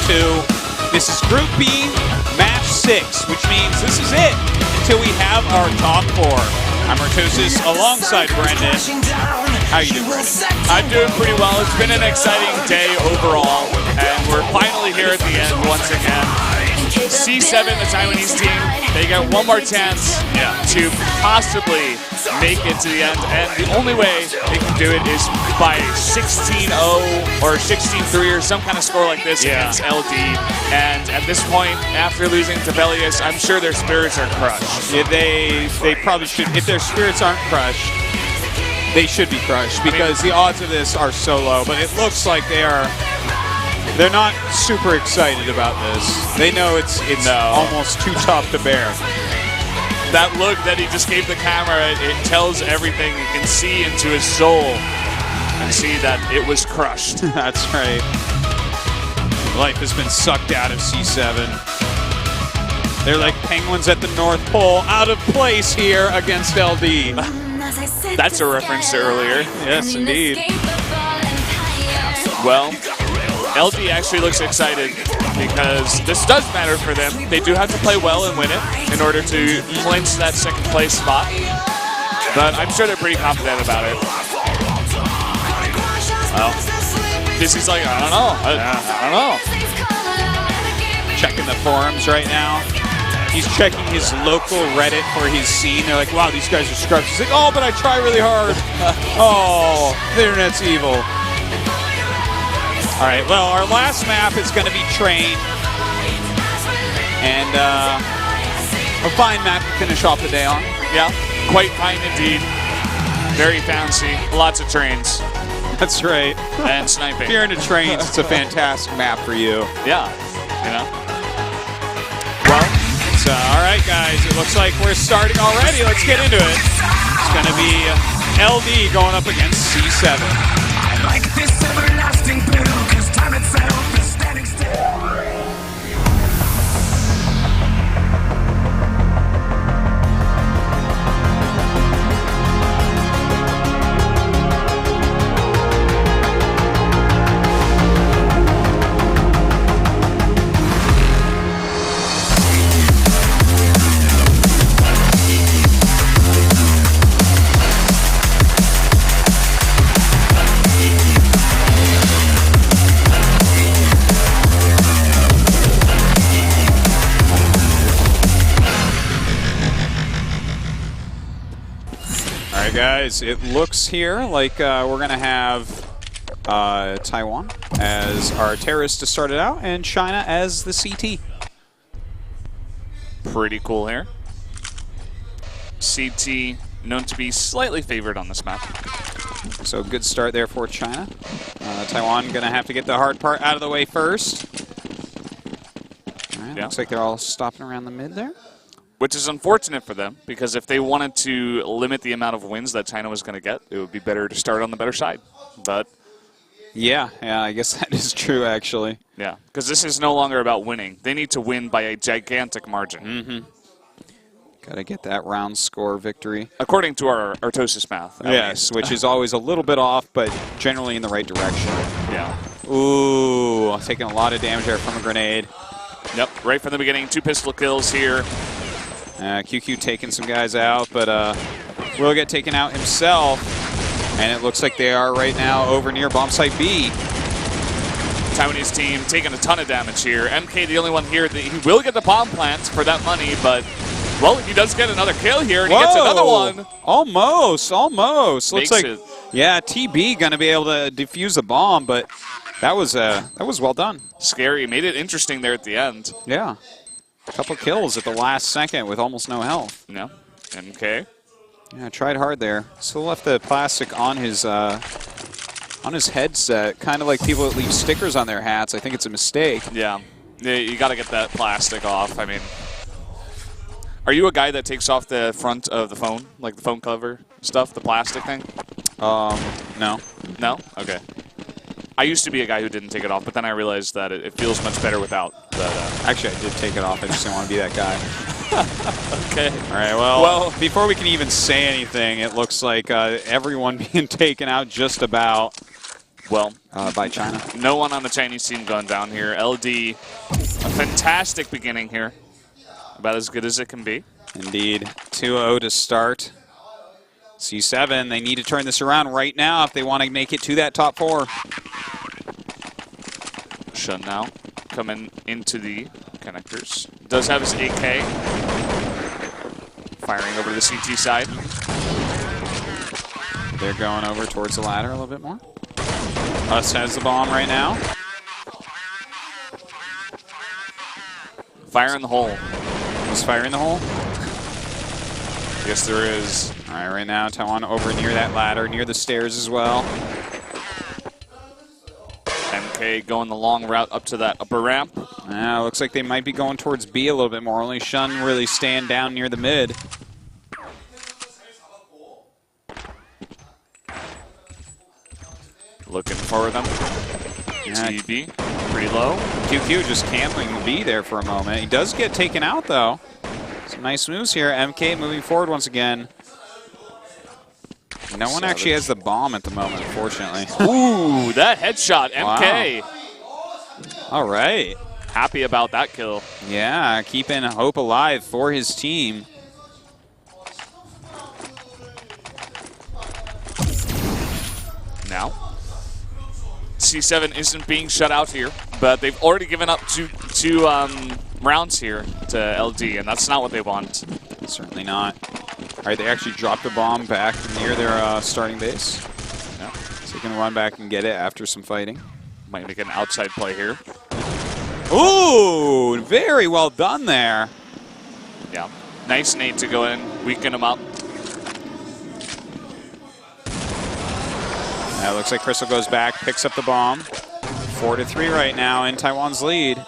2. This is Group B, Match 6, which means this is it until we have our top 4. I'm Ro8 alongside Brendan. How you doing, Brendan? I'm doing pretty well. It's been an exciting day overall, and we're finally here at the end once again. CEA.7, the Taiwanese team, they get one more chance to possibly make it to the end, and the only way they can do it is by 16-0 or 16-3 or some kind of score like this against LD. And at this point, after losing to Velius, I'm sure their spirits are crushed. Yeah, they probably should. If their spirits aren't crushed, they should be crushed because the odds of this are so low. But it looks like they're not super excited about this. They know it's almost too tough to bear. That look that he just gave the camera, it tells everything. You can see into his soul and see that it was crushed. That's right. Life has been sucked out of CEA.7. They're like penguins at the North Pole, out of place here against LD. That's a reference to earlier. Yes, indeed. Well, LD actually looks excited because this does matter for them. They do have to play well and win it in order to clinch that second place spot. But I'm sure they're pretty confident about it. Well, this is like, I don't know. I don't know. Checking the forums right now. He's checking his local Reddit for his scene. They're like, wow, these guys are scrubs. He's like, oh, but I try really hard. Oh, the internet's evil. All right, well, our last map is going to be Train. And a fine map to finish off the day on. Yeah, quite fine indeed. Very fancy. Lots of trains. That's right. And sniping. If you're into trains, it's a fantastic map for you. Yeah, you know. Well, it's all right, guys. It looks like we're starting already. Let's get into it. It's going to be LD going up against CEA.7. I like this everlasting blue, 'cause time itself is standing still. Guys, it looks here like we're going to have Taiwan as our terrorists to start it out and China as the CT. Pretty cool here. CT known to be slightly favored on this map. So good start there for China. Taiwan going to have to get the hard part out of the way first. All right, looks like they're all stopping around the mid there. Which is unfortunate for them, because if they wanted to limit the amount of wins that China was going to get, it would be better to start on the better side. But yeah, I guess that is true, actually. Yeah, because this is no longer about winning. They need to win by a gigantic margin. Mm-hmm. Got to get that round score victory. According to our Ro8 math. Yes, which is always a little bit off, but generally in the right direction. Yeah. Ooh, taking a lot of damage there from a grenade. Yep, right from the beginning, 2 pistol kills here. QQ taking some guys out, but will get taken out himself. And it looks like they are right now over near bomb site B. Taiwanese team taking a ton of damage here. MK the only one here. He will get the bomb plant for that money, but, well, he does get another kill here, and he gets another one. Almost. Looks like, it. Yeah, TB going to be able to defuse the bomb, but that was well done. Scary. Made it interesting there at the end. Yeah. A couple kills at the last second with almost no health. No. MK. Yeah, tried hard there. Still left the plastic on his headset, kind of like people that leave stickers on their hats. I think it's a mistake. Yeah. You got to get that plastic off. I mean, are you a guy that takes off the front of the phone, like the phone cover stuff, the plastic thing? No. No? Okay. I used to be a guy who didn't take it off, but then I realized that it feels much better without. Actually, I did take it off. I just didn't want to be that guy. Okay. All right, well, before we can even say anything, it looks like everyone being taken out just about. Well, by China. no one on the Chinese team going down here. LD, a fantastic beginning here. About as good as it can be. Indeed. 2-0 to start. C7, they need to turn this around right now if they want to make it to that top 4. Shun now coming into the connectors. Does have his AK. Firing over to the CT side. They're going over towards the ladder a little bit more. Us has the bomb right now. Fire in the hole. Is fire in the hole? Yes, there is. All right, right now, Taiwan over near that ladder, near the stairs as well. MK going the long route up to that upper ramp. Looks like they might be going towards B a little bit more. Only Shun really staying down near the mid. Looking for them. TB, pretty low. QQ just camping B there for a moment. He does get taken out, though. Some nice moves here. MK moving forward once again. No one actually has the bomb at the moment, unfortunately. Ooh, that headshot, MK. Wow. All right. Happy about that kill. Yeah, keeping hope alive for his team. Now, C7 isn't being shut out here, but they've already given up two rounds here to LD, and that's not what they want. Certainly not. All right, they actually dropped a bomb back near their starting base. Yeah. So you can run back and get it after some fighting. Might make an outside play here. Ooh, very well done there. Yeah. Nice nade to go in, weaken him up. It looks like Crystal goes back, picks up the bomb. 4-3 right now in Taiwan's lead.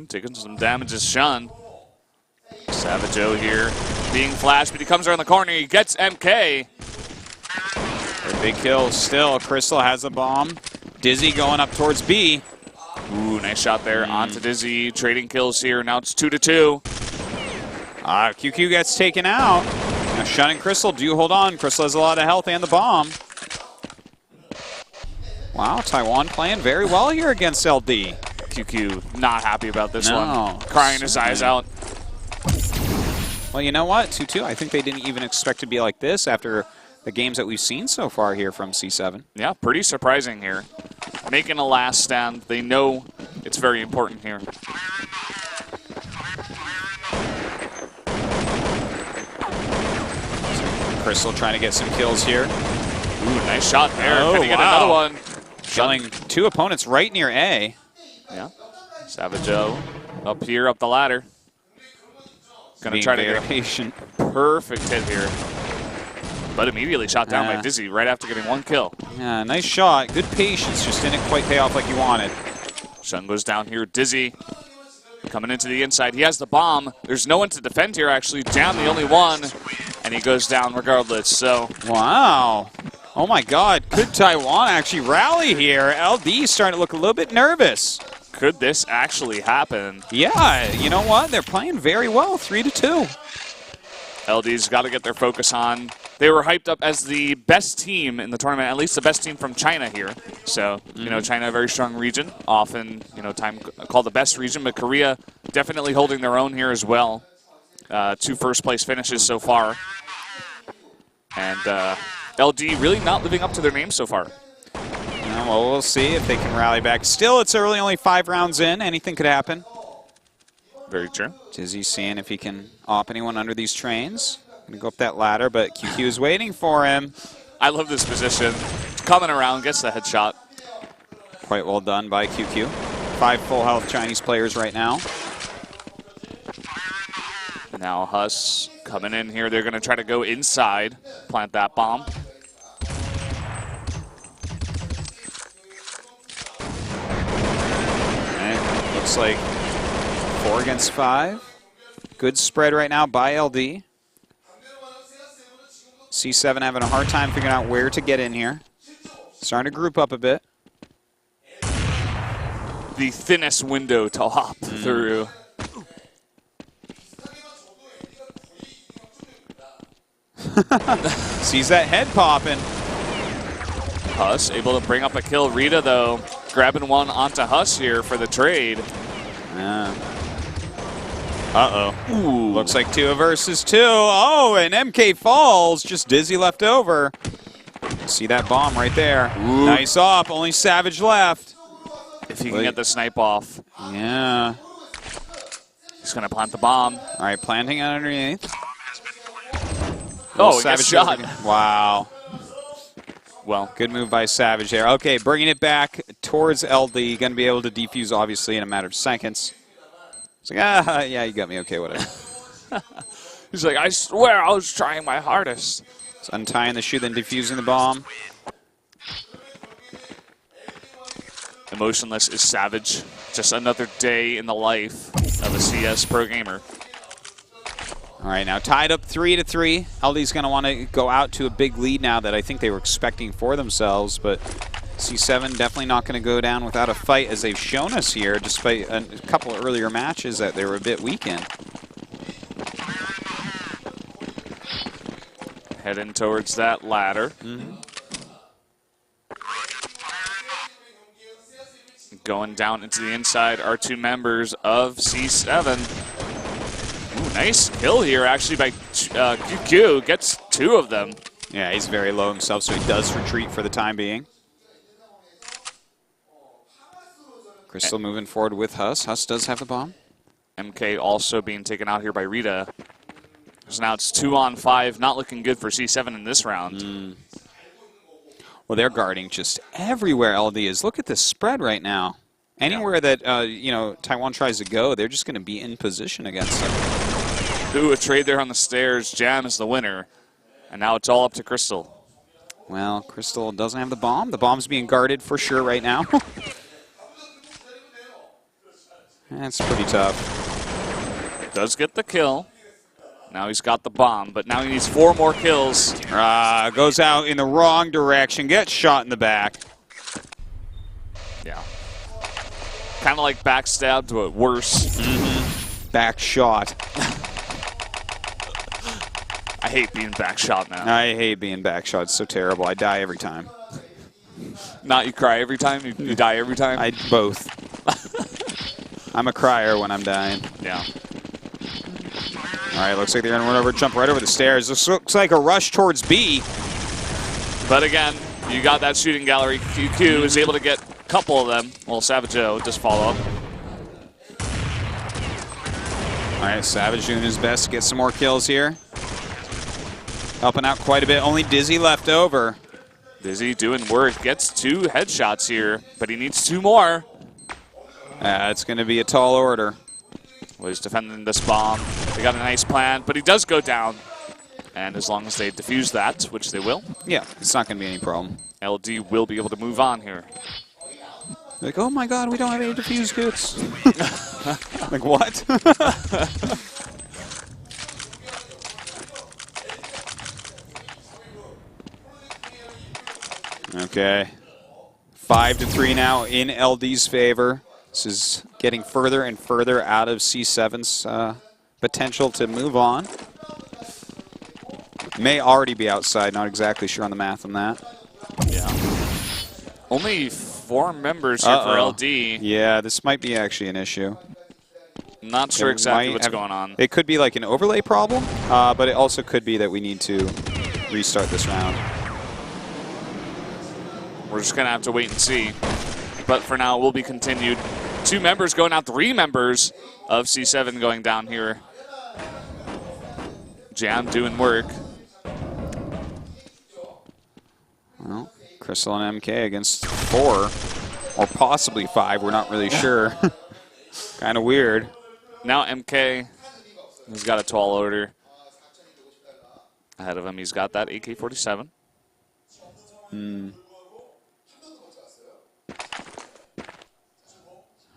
Taking some damage is Shun. Savage here being flashed, but he comes around the corner. He gets MK. A big kill still. Crystal has the bomb. Dizzy going up towards B. Ooh, nice shot there. On to Dizzy. Trading kills here. Now it's 2-2. QQ gets taken out. Now Shun and Crystal do hold on. Crystal has a lot of health and the bomb. Wow, Taiwan playing very well here against LD. QQ not happy about this No, one. Crying his eyes out. Well, you know what? 2-2. I think they didn't even expect to be like this after the games that we've seen so far here from C7. Yeah, pretty surprising here. Making a last stand. They know it's very important here. Crystal trying to get some kills here. Ooh, nice shot there. Oh, Can he get wow. another one? Killing two opponents right near A. Yeah. Savage up here, up the ladder. Gonna try to get a patient. perfect hit here. But immediately shot down by Dizzy right after getting one kill. Yeah, nice shot. Good patience. Just didn't quite pay off like you wanted. Shun goes down here. Dizzy coming into the inside. He has the bomb. There's no one to defend here, actually. Jam the only one. And he goes down regardless. So wow. Oh, my God. Could Taiwan actually rally here? LD starting to look a little bit nervous. Could this actually happen? Yeah, you know what? They're playing very well, 3-2. LD's got to get their focus on. They were hyped up as the best team in the tournament, at least the best team from China here. So, you know, China, a very strong region, often, you know, time called the best region, but Korea definitely holding their own here as well. 2 first-place finishes so far. And LD really not living up to their name so far. Well, we'll see if they can rally back. Still, it's early, only 5 rounds in. Anything could happen. Very true. Dizzy's seeing if he can op anyone under these trains. Gonna go up that ladder, but QQ is waiting for him. I love this position. Coming around, gets the headshot. Quite well done by QQ. 5 full health Chinese players right now. Now Huss coming in here. They're going to try to go inside, plant that bomb. And looks like 4 against 5. Good spread right now by LD. C7 having a hard time figuring out where to get in here. Starting to group up a bit. The thinnest window to hop through. Sees that head popping. Huss able to bring up a kill. Rita, though, grabbing one onto Huss here for the trade. Yeah. Uh-oh. Ooh. Looks like 2 versus 2. Oh, and MK falls. Just Dizzy left over. See that bomb right there. Ooh. Nice off. Only Savage left. If he can get the snipe off. Yeah. He's going to plant the bomb. All right, planting underneath. Oh, he gets shot. Wow. Well, good move by Savage there. Okay, bringing it back towards LD. Going to be able to defuse, obviously, in a matter of seconds. It's like, yeah, you got me. Okay, whatever. He's like, I swear I was trying my hardest. It's untying the shoe, then defusing the bomb. Emotionless is Savage. Just another day in the life of a CS pro gamer. All right, now tied up 3-3. LD's going to want to go out to a big lead now that I think they were expecting for themselves, but C7 definitely not going to go down without a fight, as they've shown us here, despite a couple of earlier matches that they were a bit weak in. Heading towards that ladder. Going down into the inside are 2 members of C7. Ooh, nice kill here, actually, by QQ. Gets 2 of them. Yeah, he's very low himself, so he does retreat for the time being. Crystal moving forward with Huss. Huss does have the bomb. MK also being taken out here by Rita. So now it's 2-on-5, not looking good for C7 in this round. Well, they're guarding just everywhere LD is. Look at this spread right now. Anywhere that, you know, Taiwan tries to go, they're just going to be in position against them. Ooh, a trade there on the stairs. Jam is the winner. And now it's all up to Crystal. Well, Crystal doesn't have the bomb. The bomb's being guarded for sure right now. That's pretty tough. Does get the kill. Now he's got the bomb, but now he needs 4 more kills. Goes out in the wrong direction, gets shot in the back. Yeah. Kind of like backstabbed, but worse. Back shot. I hate being back shot now. I hate being back shot. It's so terrible. I die every time. Not you cry every time? You die every time? Both. I'm a crier when I'm dying. Yeah. All right, looks like they're going to run over, jump right over the stairs. This looks like a rush towards B. But again, you got that shooting gallery. QQ is able to get a couple of them. Well, Savage just follow up. All right, Savage doing his best to get some more kills here. Helping out quite a bit. Only Dizzy left over. Dizzy doing work. Gets 2 headshots here, but he needs 2 more. It's going to be a tall order. Well, he's defending this bomb. They got a nice plan, but he does go down. And as long as they defuse that, which they will. Yeah, it's not going to be any problem. LD will be able to move on here. Like, oh my god, we don't have any defuse kits. Like, what? Okay. 5-3 now in LD's favor. This is getting further and further out of C7's potential to move on. May already be outside, not exactly sure on the math on that. Yeah. Only 4 members here for LD. Yeah, this might be actually an issue. Not sure exactly what's going on. It could be like an overlay problem, but it also could be that we need to restart this round. We're just going to have to wait and see. But for now, it will be continued. 2 members going out, 3 members of C7 going down here. Jam doing work. Well, Crystal and MK against 4, or possibly 5. We're not really sure. Kind of weird. Now MK, he's got a tall order. Ahead of him, he's got that AK-47.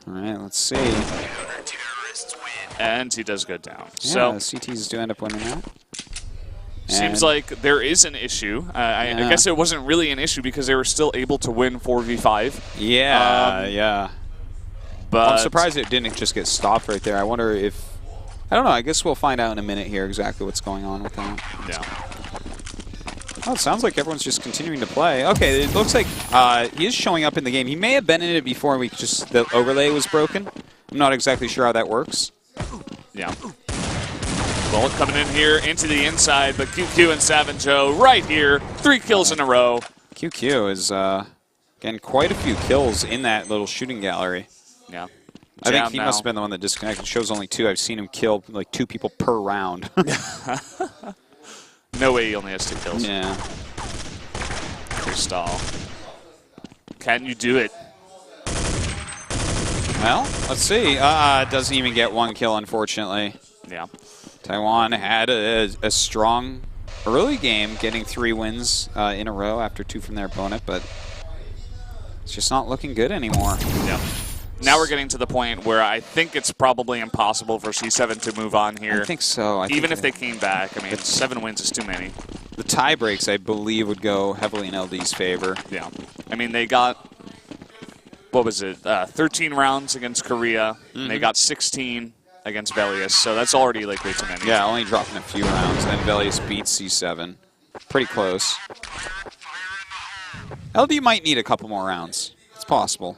All right, let's see. And he does go down. Yeah, so CTs do end up winning that. Seems like there is an issue. I guess it wasn't really an issue because they were still able to win 4v5. Yeah, yeah. But I'm surprised it didn't just get stopped right there. I wonder if... I don't know. I guess we'll find out in a minute here exactly what's going on with that. Yeah. Oh, it sounds like everyone's just continuing to play. Okay, it looks like he is showing up in the game. He may have been in it before the overlay was broken. I'm not exactly sure how that works. Yeah. Bullet coming in here into the inside, but QQ and Savin Joe right here. 3 kills in a row. QQ is getting quite a few kills in that little shooting gallery. Yeah. I think he must have been the one that disconnected. It shows only 2. I've seen him kill like 2 people per round. No way he only has 2 kills. Yeah. Stall. Can you do it? Well, let's see. Doesn't even get 1 kill, unfortunately. Yeah. Taiwan had a strong early game, getting 3 wins in a row after 2 from their opponent, but it's just not looking good anymore. Yeah. Now we're getting to the point where I think it's probably impossible for C7 to move on here. I think so. Even if they came back, I mean, 7 wins is too many. The tie breaks, I believe, would go heavily in LD's favor. Yeah. I mean, they got, what was it, 13 rounds against Korea, and they got 16 against Velius, so that's already like way too many. Yeah, only dropping a few rounds, then Velius beats C7. Pretty close. LD might need a couple more rounds. It's possible.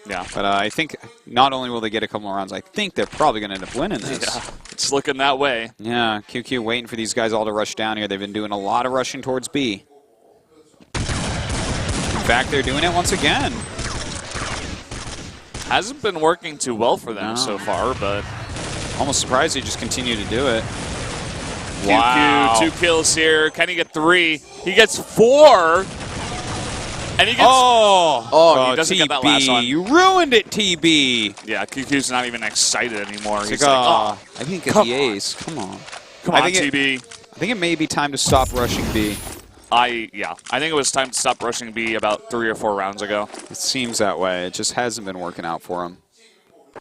Yeah. But I think not only will they get a couple more rounds, I think they're probably going to end up winning this. Yeah, it's looking that way. Yeah, QQ waiting for these guys all to rush down here. They've been doing a lot of rushing towards B. In fact, they're doing it once again. Hasn't been working too well for them so far, but... Almost surprised they just continue to do it. Wow. QQ, 2 kills here. Can he get 3? He gets 4! And he gets... Oh, he doesn't TB, get that last one. You ruined it, TB. Yeah, QQ's not even excited anymore. It's He's like, like, I didn't get the ace. Come on. Come on, TB. I think it may be time to stop rushing B. I think it was time to stop rushing B about 3 or 4 rounds ago. It seems that way. It just hasn't been working out for him.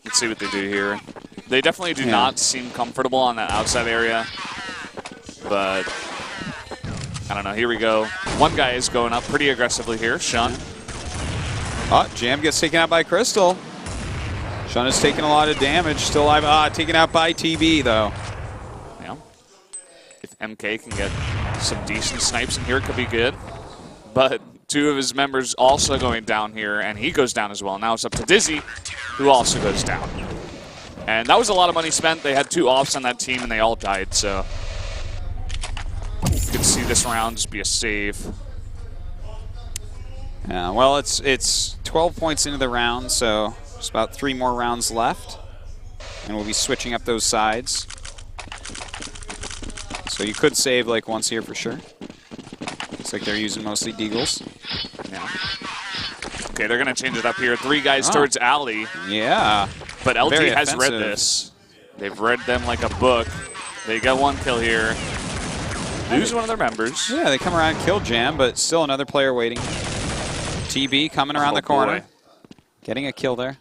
Let's see what they do here. They definitely do not seem comfortable on that outside area. But, I don't know. Here we go. One guy is going up pretty aggressively here. Shun. Oh, Jam gets taken out by Crystal. Shun is taking a lot of damage. Still alive. Taken out by TB, though. Yeah. If MK can get some decent snipes in here, it could be good. But 2 of his members also going down here, and he goes down as well. Now it's up to Dizzy, who also goes down. And that was a lot of money spent. They had 2 offs on that team, and they all died, so you could see this round just be a save. Yeah, well, it's 12 points into the round, so just about 3 more rounds left. And we'll be switching up those sides. So you could save like once here for sure. Looks like they're using mostly Deagles. Yeah. Okay, they're going to change it up here. 3 guys towards Alley. Yeah. But LD Very has offensive. read this. They've read them like a book. They got 1 kill here. Lose one of their members. Yeah, they come around and kill Jam, but still another player waiting. TB coming around the corner. Boy. Getting a kill there.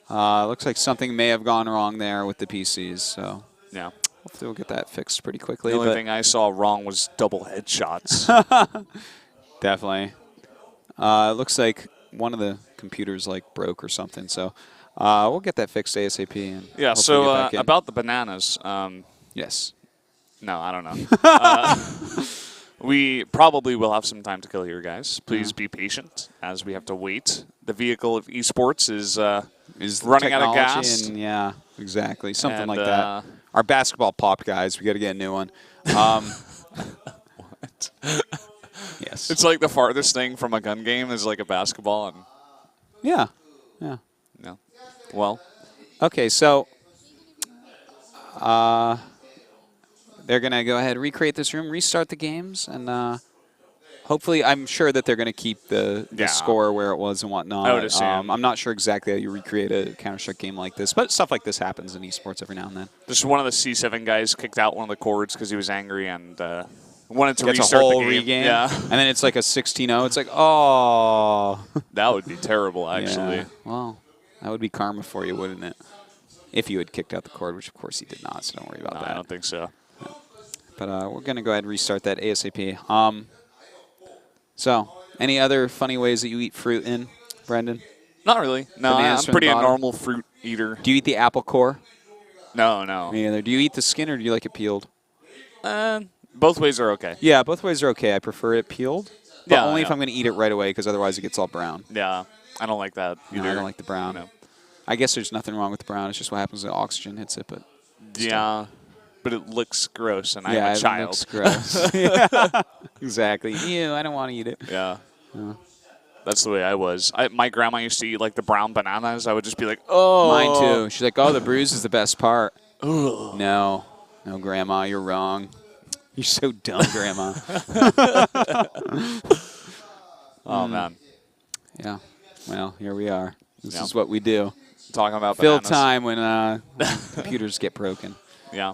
Looks like something may have gone wrong there with the PCs, so Yeah. hopefully we'll get that fixed pretty quickly. The only but thing I saw wrong was double headshots. definitely. It looks like one of the computers like broke or something, so we'll get that fixed ASAP. And Yeah, hopefully so get back in. about the bananas. Yes. No, I don't know. We probably will have some time to kill here, guys. Please be patient as we have to wait. The vehicle of esports is running out of gas. And, yeah, exactly. Something And, like that. Our basketball popped, guys. We got to get a new one. What? Yes. It's like the farthest thing from a gun game is like a basketball. And Yeah. Yeah. no. Well, Okay, so they're going to go ahead, recreate this room, restart the games, and hopefully I'm sure that they're going to keep the score where it was and whatnot. I would assume. I'm not sure exactly how you recreate a Counter-Strike game like this, but stuff like this happens in esports every now and then. just one of the C7 guys kicked out one of the cords because he was angry and wanted to Gets restart a whole the game. regame, Yeah. and then it's like a 16-0. It's like, oh. That would be terrible, actually. Yeah. Well, that would be karma for you, wouldn't it? If you had kicked out the cord, which of course he did not, so don't worry about No, that. I don't think so. But we're going to go ahead and restart that ASAP. So, any other funny ways that you eat fruit in, Brendan? Not really. No, Bananas I'm from pretty the a bottom? normal fruit eater. Do you eat the apple core? No, no. Me either. Do you eat the skin or do you like it peeled? Both ways are okay. Yeah, both ways are okay. I prefer it peeled, but Yeah, only if yeah. I'm going to eat it right away because otherwise it gets all brown. Yeah, I don't like that either. No, I don't like the brown. No. I guess there's nothing wrong with the brown. It's just what happens when oxygen hits it. But Yeah, but it looks gross, and yeah, I'm a it child. looks gross. Yeah, exactly. Ew, I don't want to eat it. Yeah. That's the way I was. My grandma used to eat like the brown bananas. I would just be like, oh. Mine too. She's like, oh, the bruise is the best part. No, Grandma, you're wrong. You're so dumb, Grandma. Oh, man. Yeah. Well, here we are. This Yeah. is what we do. Talking about Fill bananas. time when computers get broken. Yeah.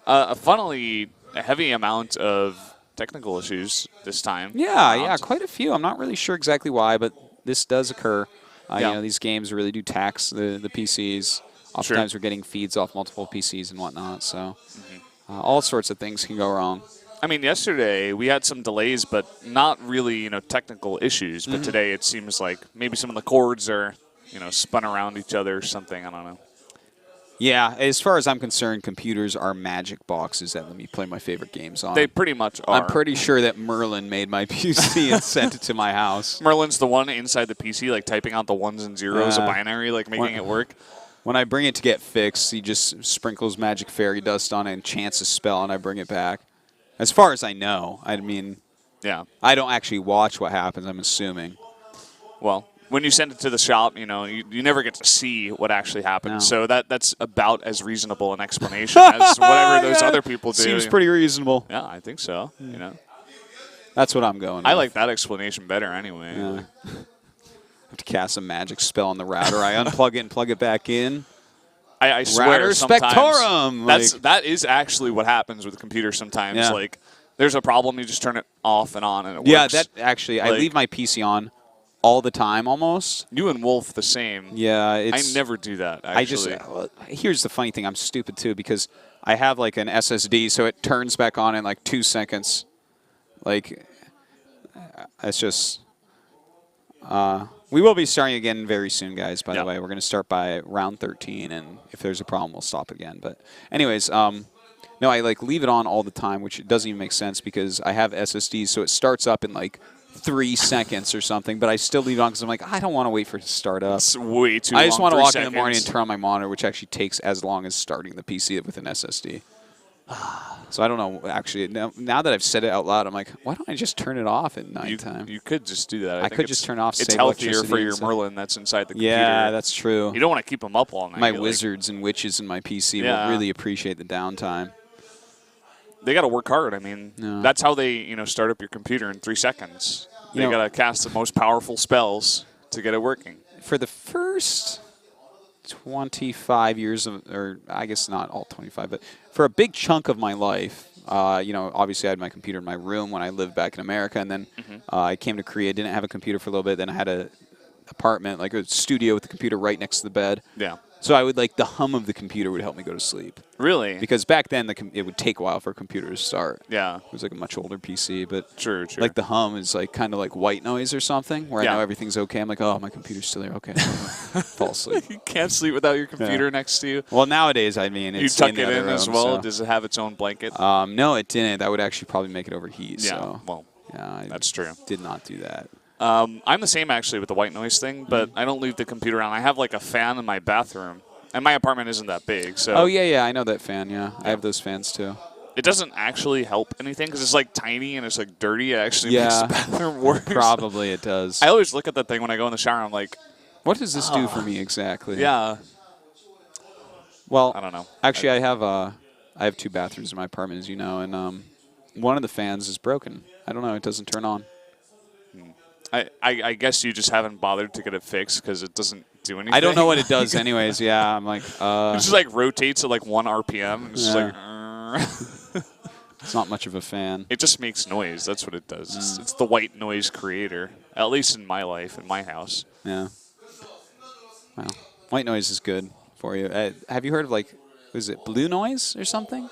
Funnily, a heavy amount of technical issues this time. Yeah, quite a few. I'm not really sure exactly why, but this does occur. Yeah. You know, these games really do tax the PCs. Oftentimes we're getting feeds off multiple PCs and whatnot, so all sorts of things can go wrong. I mean, yesterday we had some delays, but not really, technical issues. But today it seems like maybe some of the cords are, spun around each other or something. I don't know. Yeah, as far as I'm concerned, computers are magic boxes that let me play my favorite games on. They pretty much are. I'm pretty sure that Merlin made my PC and sent it to my house. Merlin's the one inside the PC, like typing out the ones and zeros, a binary, like making it work. When I bring it to get fixed, he just sprinkles magic fairy dust on it and chants a spell, and I bring it back. As far as I know, I mean, Yeah. I don't actually watch what happens, I'm assuming. Well, when you send it to the shop, you never get to see what actually happens. No. So that's about as reasonable an explanation as whatever those other people do. Seems pretty reasonable. Yeah, I think so. That's what I'm going I with. like that explanation better anyway. Yeah. Have to cast a magic spell on the router. I unplug it and plug it back in. I swear Router sometimes Spectorum! that is actually what happens with computers sometimes. Yeah. Like there's a problem, you just turn it off and on and it Yeah, works. that actually, I Like- leave my PC on all the time almost. You and Wolf the same. Yeah, I never do that, actually. Here's the funny thing. I'm stupid too because I have like an SSD, so it turns back on in like 2 seconds. Like, it's just. We will be starting again very soon, guys. By the way, we're going to start by round 13, and if there's a problem, we'll stop again. But, anyways, no, I like leave it on all the time, which doesn't even make sense because I have SSDs, so it starts up in like 3 seconds or something. But I still leave it on because I'm like, I don't want to wait for it to start up. It's way too I just long, want to 3 walk seconds. in the morning and turn on my monitor, which actually takes as long as starting the PC with an SSD. So I don't know. Actually, now that I've said it out loud, I'm like, why don't I just turn it off at nighttime? You could just do that. I could just turn off. It's save healthier electricity for and your stuff. Merlin that's inside the computer. Yeah, that's true. You don't want to keep them up all night. My Like, wizards and witches in my PC Yeah. will really appreciate the downtime. they got to work hard. I mean, Yeah. that's how they start up your computer in 3 seconds. They got to cast the most powerful spells to get it working. For the first 25 years of, or I guess not all 25, but for a big chunk of my life, obviously I had my computer in my room when I lived back in America, and then I came to Korea, didn't have a computer for a little bit, then I had a apartment, like a studio with the computer right next to the bed. Yeah. So I would the hum of the computer would help me go to sleep. Really? Because back then it would take a while for a computer to start. Yeah. It was like a much older PC, but True. like the hum is like kind of like white noise or something, where I Yeah. know everything's okay. I'm like, oh, my computer's still there. Okay, fall asleep. You can't sleep without your computer next to you. Well, nowadays, I mean, You it's tuck in the it other in room, as well. so. Does it have its own blanket? No, it didn't. That would actually probably make it overheat. Yeah. So Well, yeah, I that's true. did not do that. I'm the same actually with the white noise thing, but I don't leave the computer on. I have like a fan in my bathroom, and my apartment isn't that big, so Oh yeah, I know that fan. Yeah, I have those fans too. it doesn't actually help anything because it's like tiny and it's like dirty. It actually Yeah. makes the bathroom worse. Probably it does. I always look at that thing when I go in the shower. I'm like, What does this do for me exactly? yeah, Well, I don't know. Actually, I have 2 bathrooms in my apartment, as you know, and one of the fans is broken. I don't know. It doesn't turn on. I guess you just haven't bothered to get it fixed because it doesn't do anything. I don't know what it does anyways. Yeah, I'm like, It just like rotates at like 1 RPM. And it's just like, it's not much of a fan. it just makes noise. That's what it does. It's the white noise creator, at least in my life, in my house. Yeah. Well, white noise is good for you. Have you heard of was it blue noise or something?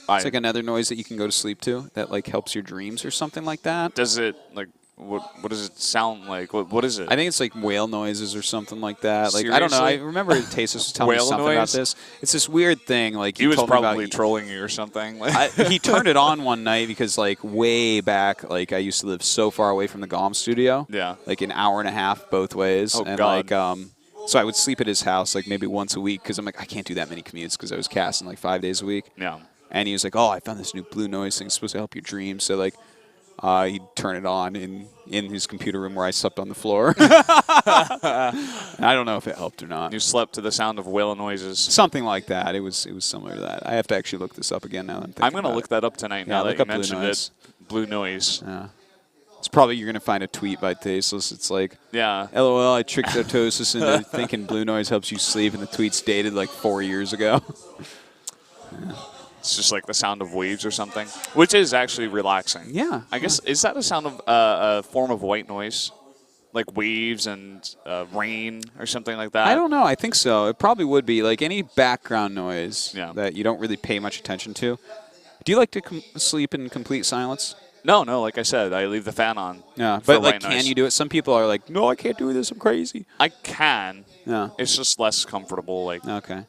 It's like another noise that you can go to sleep to that helps your dreams or something like that. Does it What does it sound like? What is it? I think it's like whale noises or something like that. Like I don't know. I remember Tasis was telling me Whale something noise? about this. It's this weird thing. Like he was told me probably about, trolling you or something. He turned it on one night because like way back, like I used to live so far away from the GOM studio. Yeah. Like an hour and a half both ways. Oh, and God. like so I would sleep at his house like maybe once a week because I'm like I can't do that many commutes because I was casting like 5 days a week. Yeah. And he was like, oh, I found this new blue noise thing. It's supposed to help your dreams. So like. He'd turn it on in his computer room where I slept on the floor. I don't know if it helped or not. You slept to the sound of whale noises. Something like that. It was similar to that. I have to actually look this up again now that I'm thinking I'm going to about look it. that up tonight now look that you up blue mentioned noise. it. Blue noise. Yeah. It's probably you're going to find a tweet by Tasteless. It's like, Yeah. LOL, I tricked Otosis into thinking blue noise helps you sleep, and the tweet's dated like 4 years ago. It's just like the sound of waves or something, which is actually relaxing. Yeah. I guess, is that a sound of a form of white noise? Like waves and rain or something like that? I don't know. I think so. It probably would be like any background noise that you don't really pay much attention to. Do you like to sleep in complete silence? No, like I said, I leave the fan on. Yeah, for but like, white can noise. you do it? Some people are like, no, I can't do this. I'm crazy. I can. Yeah. It's just less comfortable. Like Okay.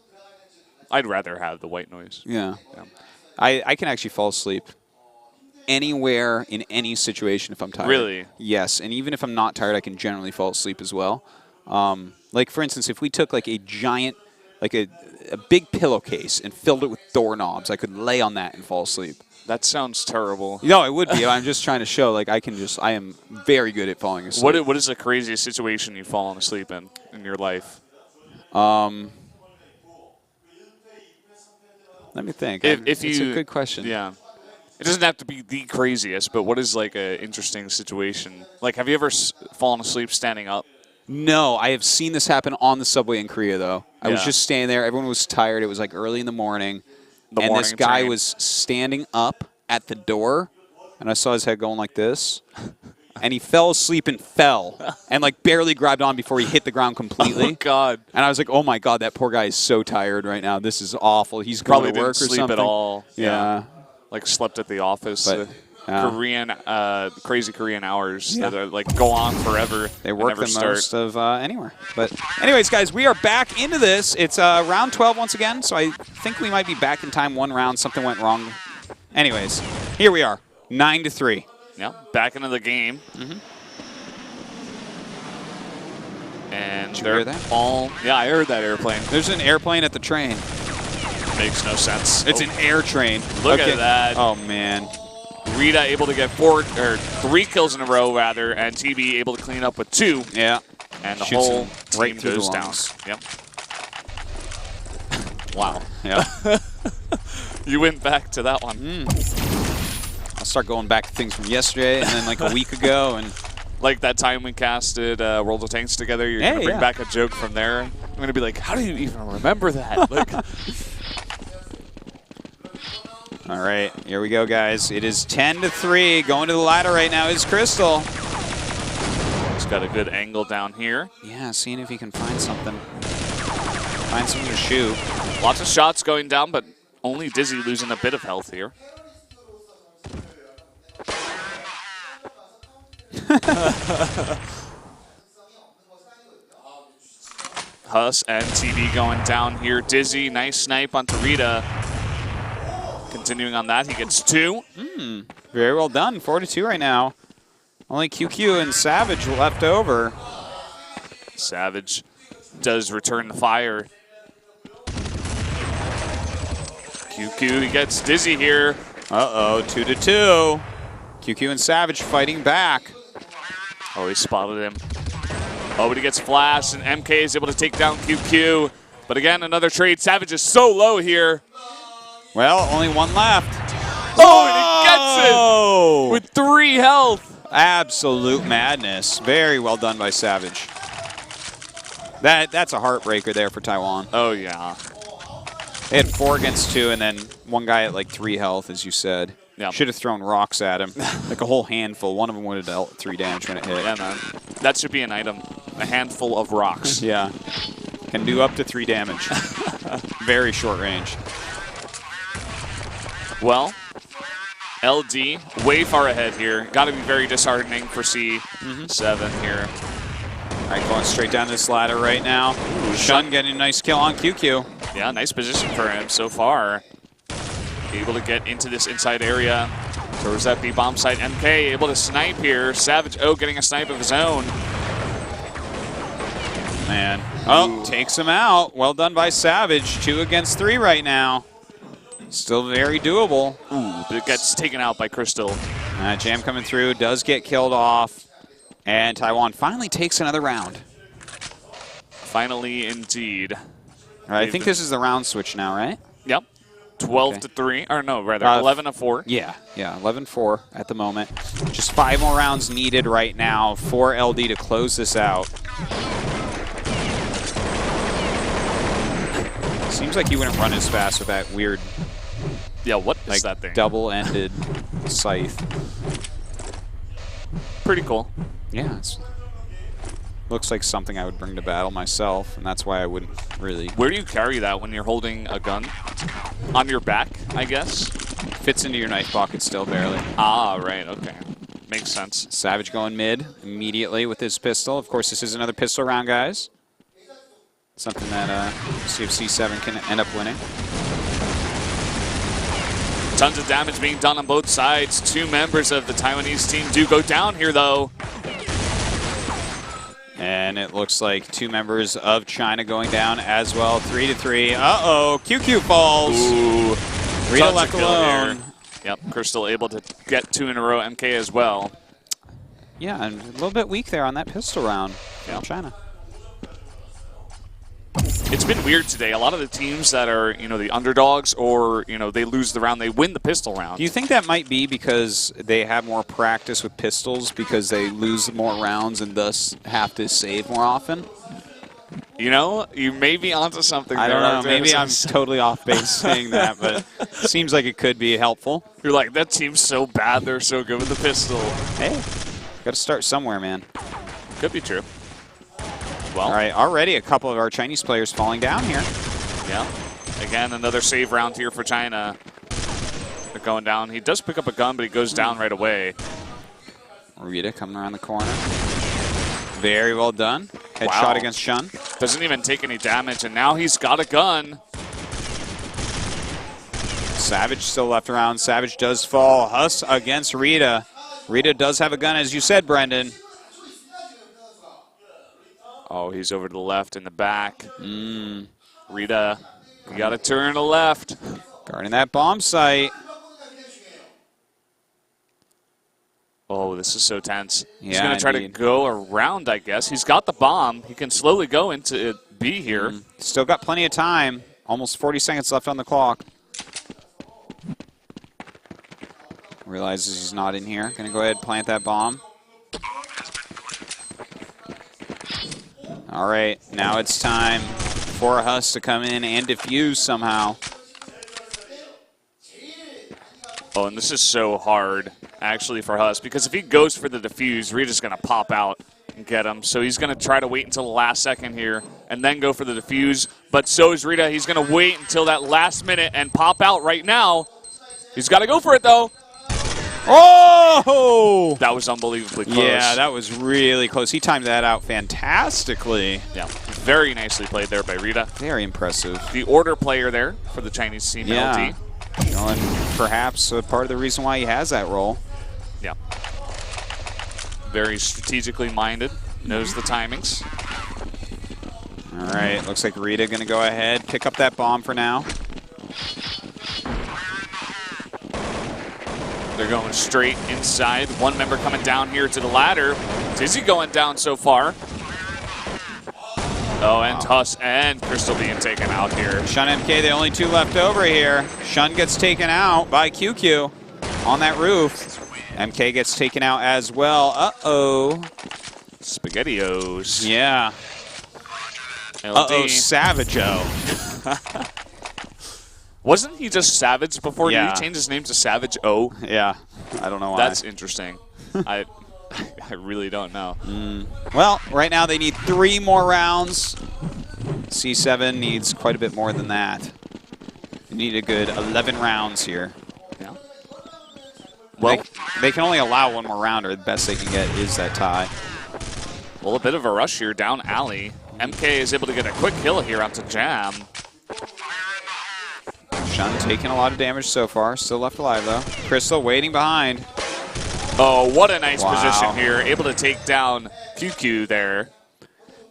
I'd rather have the white noise. Yeah. Yeah. I can actually fall asleep anywhere in any situation if I'm tired. Really? Yes, and even if I'm not tired, I can generally fall asleep as well. Like for instance, if we took like a giant, like a big pillowcase and filled it with doorknobs, I could lay on that and fall asleep. That sounds terrible. No, it would be. I'm just trying to show like I am very good at falling asleep. What is the craziest situation you've fallen asleep in your life? Let me think. It's a good question. Yeah. It doesn't have to be the craziest, but what is like an interesting situation? Like, have you ever fallen asleep standing up? No, I have seen this happen on the subway in Korea, though. I was Yeah. just standing there. Everyone was tired. It was like early in the morning. The and this morning guy train. was standing up at the door, and I saw his head going like this. And he fell asleep and fell and like barely grabbed on before he hit the ground completely. Oh, God. And I was like, oh, my God, that poor guy is so tired right now. This is awful. He's Probably going to work didn't or sleep something. at all. Yeah. Like slept at the office. But, yeah. Korean, crazy Korean hours Yeah. that are, like go on forever. They and work never the start. most of anywhere. But anyways, guys, we are back into this. It's round 12 once again, so I think we might be back in time. One round, something went wrong. Anyways, here we are, 9-3. Yeah, back into the game. Mm-hmm. And Did you they're hear that? all. Yeah, I heard that airplane. There's an airplane at the train. Makes no sense. It's an air train. Look at that. Oh, man. Rita able to get 3 kills in a row, rather, and TB able to clean up with 2. Yeah. And the Shoots whole him right team through the goes down. lungs. Yep. Wow. Yeah. You went back to that one. I'll start going back to things from yesterday and then like a week ago. And Like that time we casted World of Tanks together, you're going to bring back a joke from there. I'm going to be like, how do you even remember that? Like, all right, here we go, guys. It is 10-3. Going to the ladder right now is Crystal. he's got a good angle down here. Yeah, seeing if he can find something. Find something to shoot. Lots of shots going down, but only Dizzy losing a bit of health here. Huss and TB going down here. Dizzy, nice snipe onto Rita. Continuing on that, he gets 2. Very well done. 4-2 right now. Only QQ and Savage left over. Savage does return the fire. QQ, he gets Dizzy here. Uh-oh, 2-2. QQ and Savage fighting back. Oh, he spotted him. Oh, but he gets flashed, and MK is able to take down QQ. But again, another trade. Savage is so low here. Well, only one left. Oh, and he gets it with 3 health. Absolute madness. Very well done by Savage. That's a heartbreaker there for Taiwan. Oh, yeah. They had 4 against 2, and then one guy at like 3 health, as you said. Yeah. Should have thrown rocks at him, like a whole handful. One of them would have dealt 3 damage when it hit. Yeah, man. That should be an item. A handful of rocks. Yeah. Can do up to 3 damage. Very short range. Well, LD way far ahead here. Got to be very disheartening for C7 here. All right, going straight down this ladder right now. Shun getting a nice kill on QQ. Yeah, nice position for him so far. Able to get into this inside area. Towards that B-bomb site. MK able to snipe here. Savage O getting a snipe of his own. Man. Oh, takes him out. Well done by Savage. 2 against 3 right now. Still very doable. Ooh, but it gets taken out by Crystal. Jam coming through. Does get killed off. And Taiwan finally takes another round. Finally, indeed. All right, I think this is the round switch now, right? Yep. 12 to 3. Or no, rather, 11 to 4. Yeah, 11-4 at the moment. Just 5 more rounds needed right now for LD to close this out. Seems like he wouldn't run as fast with that weird, yeah, what is that thing? Double-ended scythe. Pretty cool. Yeah, looks like something I would bring to battle myself, and that's why I wouldn't really. Where do you carry that when you're holding a gun? On your back, I guess? Fits into your knife pocket still, barely. Ah, right, okay. Makes sense. Savage going mid immediately with his pistol. Of course, this is another pistol round, guys. Something that CSOWC can end up winning. Tons of damage being done on both sides. 2 members of the Taiwanese team do go down here, though. And it looks like 2 members of China going down as well. 3 to 3. Uh-oh, QQ falls. Ooh. Rita left alone. Here. Yep, Crystal able to get 2 in a row. MK as well. Yeah, and a little bit weak there on that pistol round from China. It's been weird today. A lot of the teams that are, the underdogs or, they lose the round, they win the pistol round. Do you think that might be because they have more practice with pistols because they lose more rounds and thus have to save more often? You may be onto something there. I don't know. Maybe I'm totally off base saying that, but it seems like it could be helpful. You're like, that team's so bad, they're so good with the pistol. Hey, got to start somewhere, man. Could be true. Well, all right, already a couple of our Chinese players falling down here. Yeah. Again, another save round here for China. They're going down. He does pick up a gun, but he goes down right away. Rita coming around the corner. Very well done. Headshot against Shun. Doesn't even take any damage, and now he's got a gun. Savage still left around. Savage does fall. Huss against Rita. Rita does have a gun, as you said, Brendan. Oh, he's over to the left in the back. Rita, you got to turn to the left. Guarding that bomb site. Oh, this is so tense. He's Yeah, going to try to go around, I guess. He's got the bomb. He can slowly go into B here. Still got plenty of time. Almost 40 seconds left on the clock. Realizes he's not in here. Going to go ahead and plant that bomb. All right, now it's time for Huss to come in and defuse somehow. Oh, and this is so hard, actually, for Huss, because if he goes for the defuse, Rita's going to pop out and get him. So he's going to try to wait until the last second here and then go for the defuse. But so is Rita. He's going to wait until that last minute and pop out right now. He's got to go for it, though. Oh! That was unbelievably close. Yeah, that was really close. He timed that out fantastically. Yeah, very nicely played there by Rita. Very impressive. The order player there for the Chinese team, LD. And perhaps part of the reason why he has that role. Yeah. Very strategically minded. Knows the timings. All right, looks like Rita going to go ahead, pick up that bomb for now. They're going straight inside. One member coming down here to the ladder. Dizzy going down so far. Oh, and Huss and Crystal being taken out here. Shun MK, the only 2 left over here. Shun gets taken out by QQ on that roof. MK gets taken out as well. Uh-oh. SpaghettiOs. Yeah. Uh-oh, Savage-O. Wasn't he just Savage before? Yeah. Did he change his name to Savage O? Yeah, I don't know why. That's interesting. I really don't know. Well, right now they need 3 more rounds. C7 needs quite a bit more than that. They need a good 11 rounds here. Yeah. Well, they can only allow one more round, or the best they can get is that tie. well, a bit of a rush here down alley. MK is able to get a quick kill here onto Jam. Shun taking a lot of damage so far. Still left alive, though. Crystal waiting behind. Oh, what a nice Wow. position here. Able to take down QQ there.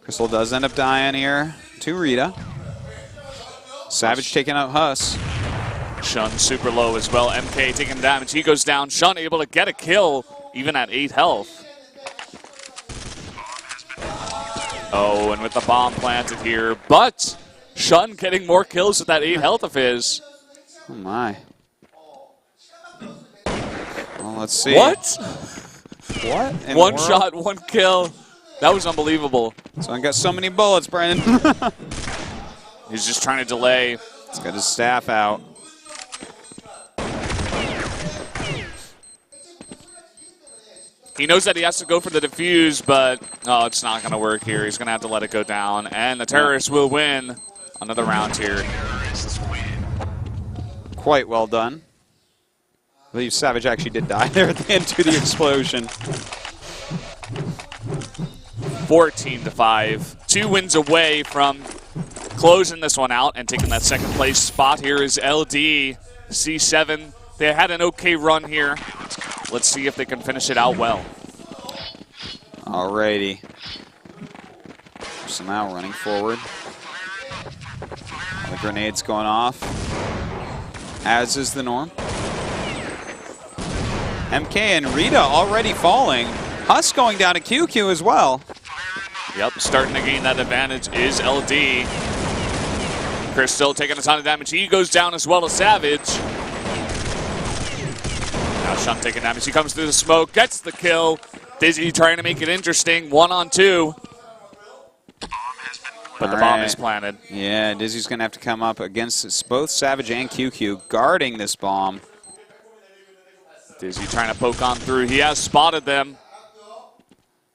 Crystal does end up dying here to Rita. Savage taking out Huss. Shun super low as well. MK taking damage. He goes down. Shun able to get a kill even at 8 health. Oh, and with the bomb planted here. But Shun getting more kills with that 8 health of his. Oh, my. Well, let's see. What? What? in the One world? shot, one kill. That was unbelievable. So I got so many bullets, Brandon. He's just trying to delay. He's got his staff out. He knows that he has to go for the defuse, but oh, it's not going to work here. He's going to have to let it go down, and the terrorists will win another round here. Quite well done. I believe Savage actually did die there at the end to the explosion. 14-5. 2 wins away from closing this one out and taking that second place spot. Here is LD, C7. They had an okay run here. Let's see if they can finish it out well. Alrighty. So now running forward. All the grenades going off, as is the norm. MK and Rita already falling. Huss going down to QQ as well. Yep, starting to gain that advantage is LD. Chris still taking a ton of damage. He goes down as well as Savage. Now Shun taking damage. He comes through the smoke, gets the kill. Dizzy trying to make it interesting. 1-on-2. But the bomb is planted. Yeah, Dizzy's going to have to come up against both Savage and QQ guarding this bomb. Dizzy trying to poke on through. He has spotted them.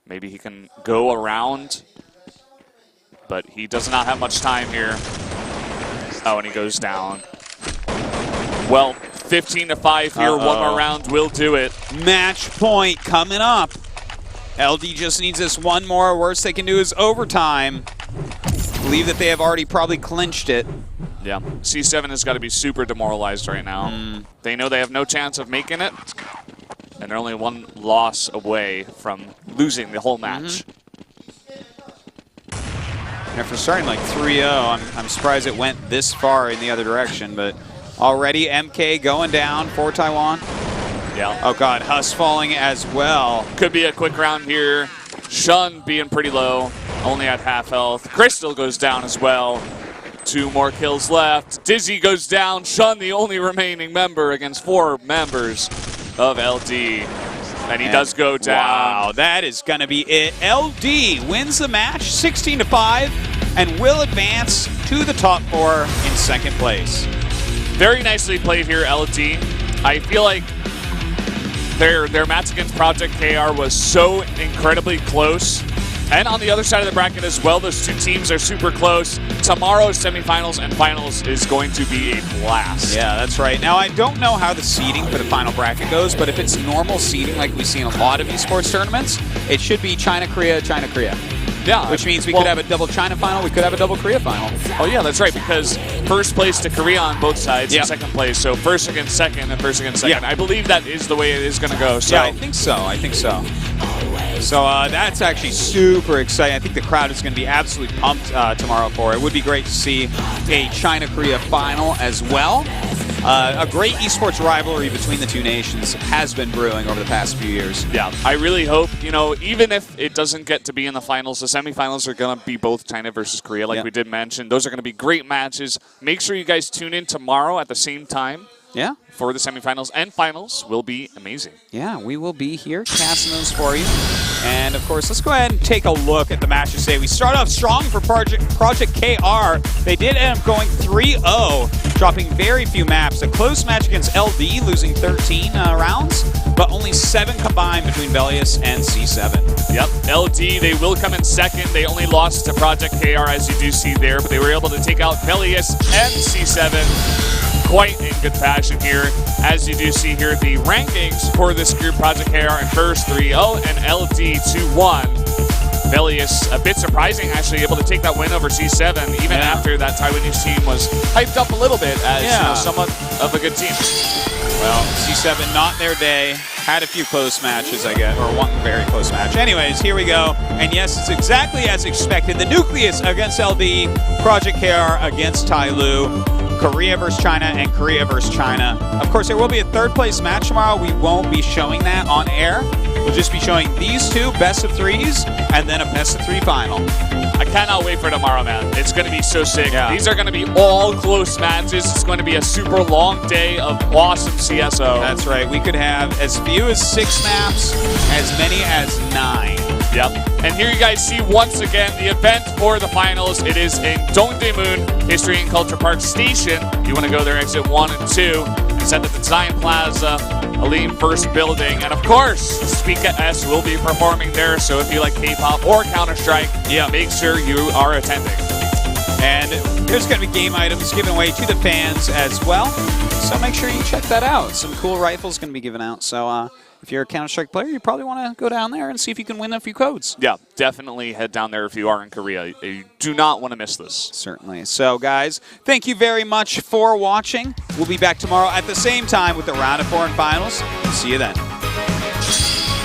Maybe he can go around. But he does not have much time here. Oh, and he goes down. Well, 15-5 here. One more round will do it. Match point coming up. LD just needs this one more. Worst they can do is overtime. Believe that they have already probably clinched it. Yeah. C7 has got to be super demoralized right now. They know they have no chance of making it. And they're only one loss away from losing the whole match. After starting like 3-0, I'm surprised it went this far in the other direction, but already MK going down for Taiwan. Yeah. Oh god, Huss falling as well. Could be a quick round here. Shun being pretty low, only at half health. Crystal goes down as well. 2 more kills left. Dizzy goes down. Shun, the only remaining member against 4 members of LD. And he does go down. Wow, that is going to be it. LD wins the match 16-5 and will advance to the top 4 in second place. Very nicely played here, LD. I feel like their match against ProjectKR was so incredibly close. And on the other side of the bracket as well, those 2 teams are super close. Tomorrow's semifinals and finals is going to be a blast. Yeah, that's right. Now, I don't know how the seeding for the final bracket goes, but if it's normal seeding like we see in a lot of esports tournaments, it should be China-Korea, China-Korea. Yeah. Which means we could have a double China final, we could have a double Korea final. Oh, yeah, that's right, because first place to Korea on both sides, Yep. and second place. So first against second and first against second. Yeah. I believe that is the way it is going to go. So. Yeah, I think so. I think so. So that's actually super exciting. I think the crowd is going to be absolutely pumped tomorrow for it. It would be great to see a China-Korea final as well. A great esports rivalry between the 2 nations has been brewing over the past few years. Yeah, I really hope, even if it doesn't get to be in the finals, the semifinals are going to be both China versus Korea, like we did mention. Those are going to be great matches. Make sure you guys tune in tomorrow at the same time. Yeah. For the semifinals and finals will be amazing. Yeah, we will be here casting those for you. And, of course, let's go ahead and take a look at the matches today. We start off strong for ProjectKR. They did end up going 3-0, dropping very few maps. A close match against LD, losing 13 rounds, but only 7 combined between Velius and C7. Yep, LD, they will come in second. They only lost to ProjectKR, as you do see there, but they were able to take out Velius and C7. quite in good fashion here. As you do see here, the rankings for this group, ProjectKR in first 3-0 and LD 2-1. Velius, a bit surprising, actually able to take that win over C7, even after that Taiwanese team was hyped up a little bit as somewhat of a good team. Well, C7 not their day. Had a few close matches, I guess, or one very close match. Anyways, here we go. And yes, it's exactly as expected. The Nucleus against LD, ProjectKR against Tyloo, Korea versus China, and Korea versus China. Of course, there will be a third place match tomorrow. We won't be showing that on air. We'll just be showing these two best of threes and then a best of three final. I cannot wait for tomorrow, man. It's going to be so sick. Yeah. These are going to be all close matches. It's going to be a super long day of awesome CSO. That's right. We could have as few as 6 maps, as many as 9. Yep. And here you guys see once again the event for the finals. It is in Dongdaemun History and Culture Park Station. You want to go there, exit 1 and 2. It's at the Design Plaza, Aleem First Building. And of course, Speaka S will be performing there. So if you like K-pop or Counter-Strike, make sure you are attending. And there's going to be game items given away to the fans as well. So make sure you check that out. Some cool rifles going to be given out. So if you're a Counter-Strike player, you probably want to go down there and see if you can win a few codes. Yeah, definitely head down there if you are in Korea. You do not want to miss this. Certainly. So, guys, thank you very much for watching. We'll be back tomorrow at the same time with the round of 4 and finals. See you then.